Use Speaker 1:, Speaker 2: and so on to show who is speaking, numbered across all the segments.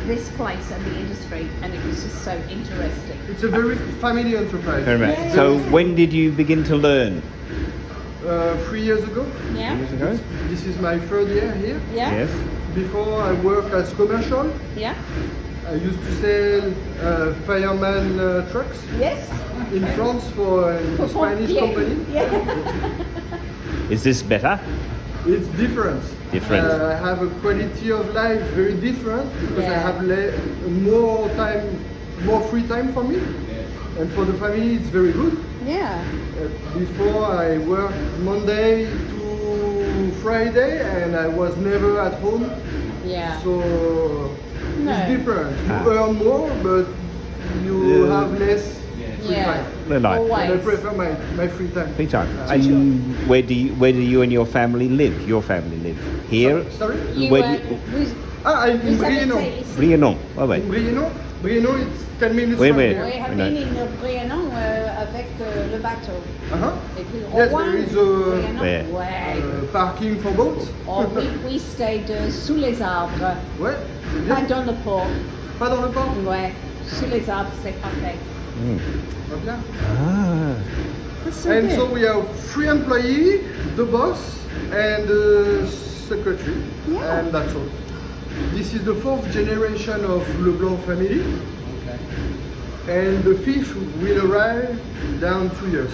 Speaker 1: this place and the industry, and it was just so interesting.
Speaker 2: It's a very family enterprise.
Speaker 3: Very much.
Speaker 1: Yeah.
Speaker 3: So when did you begin to learn?
Speaker 2: 3 years ago.
Speaker 1: Yeah.
Speaker 3: Years ago?
Speaker 2: This is my third year here.
Speaker 1: Yeah.
Speaker 3: Yes.
Speaker 2: Before I worked as commercial.
Speaker 1: Yeah.
Speaker 2: I used to sell fireman trucks
Speaker 1: Yes.
Speaker 2: in France for a Spanish
Speaker 1: Yeah.
Speaker 2: company.
Speaker 1: Yeah.
Speaker 3: Is this better?
Speaker 2: It's different.
Speaker 3: Different.
Speaker 2: I have a quality of life very different because I
Speaker 1: Yeah.
Speaker 2: have more time, more free time for me, and for the family it's very good.
Speaker 1: Yeah.
Speaker 2: Before I worked Monday to Friday and I was never at home,
Speaker 1: Yeah.
Speaker 2: so
Speaker 1: No.
Speaker 2: it's different. You
Speaker 3: Ah.
Speaker 2: earn more, but you
Speaker 3: Yeah.
Speaker 2: have less free
Speaker 1: Yeah.
Speaker 2: time.
Speaker 3: No, like
Speaker 2: And I
Speaker 1: Always.
Speaker 2: prefer my free time.
Speaker 3: free time. And where do you and your family live? Your family live here?
Speaker 2: Sorry?
Speaker 1: You
Speaker 3: Where
Speaker 1: were,
Speaker 3: do you-
Speaker 1: vous,
Speaker 2: I'm in
Speaker 1: vous
Speaker 2: Briennon.
Speaker 1: habitez ici.
Speaker 3: Briennon. Oh, ouais.
Speaker 2: Briennon, it's 10 minutes
Speaker 3: Oui,
Speaker 2: from
Speaker 3: oui.
Speaker 2: here.
Speaker 1: We have
Speaker 3: No.
Speaker 1: been in Briennon avec le bateau.
Speaker 2: Uh-huh.
Speaker 1: Et puis
Speaker 2: Yes,
Speaker 1: Rouen,
Speaker 2: there is
Speaker 1: Briennon.
Speaker 3: Yeah.
Speaker 1: Ouais.
Speaker 2: Parking for boats.
Speaker 1: Oh, we stayed sous les arbres,
Speaker 2: Ouais, c'est
Speaker 1: pas
Speaker 2: bien.
Speaker 1: dans le port.
Speaker 2: Pas dans le port.
Speaker 1: Ouais, sous les arbres, c'est parfait.
Speaker 2: Pas bien.
Speaker 3: Ah.
Speaker 1: That's so
Speaker 2: And
Speaker 1: good.
Speaker 2: so we have 3 employees, the boss and the secretary,
Speaker 1: Yeah.
Speaker 2: and that's all. This is the 4th generation of Leblanc family, and the 5th will arrive down 2 years.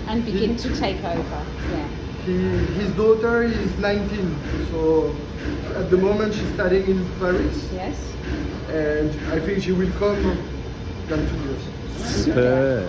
Speaker 1: And begin to take over. Yeah.
Speaker 2: His daughter is 19, so at the moment she's studying in Paris,
Speaker 1: Yes.
Speaker 2: and I think she will come down 2 years.
Speaker 3: Super.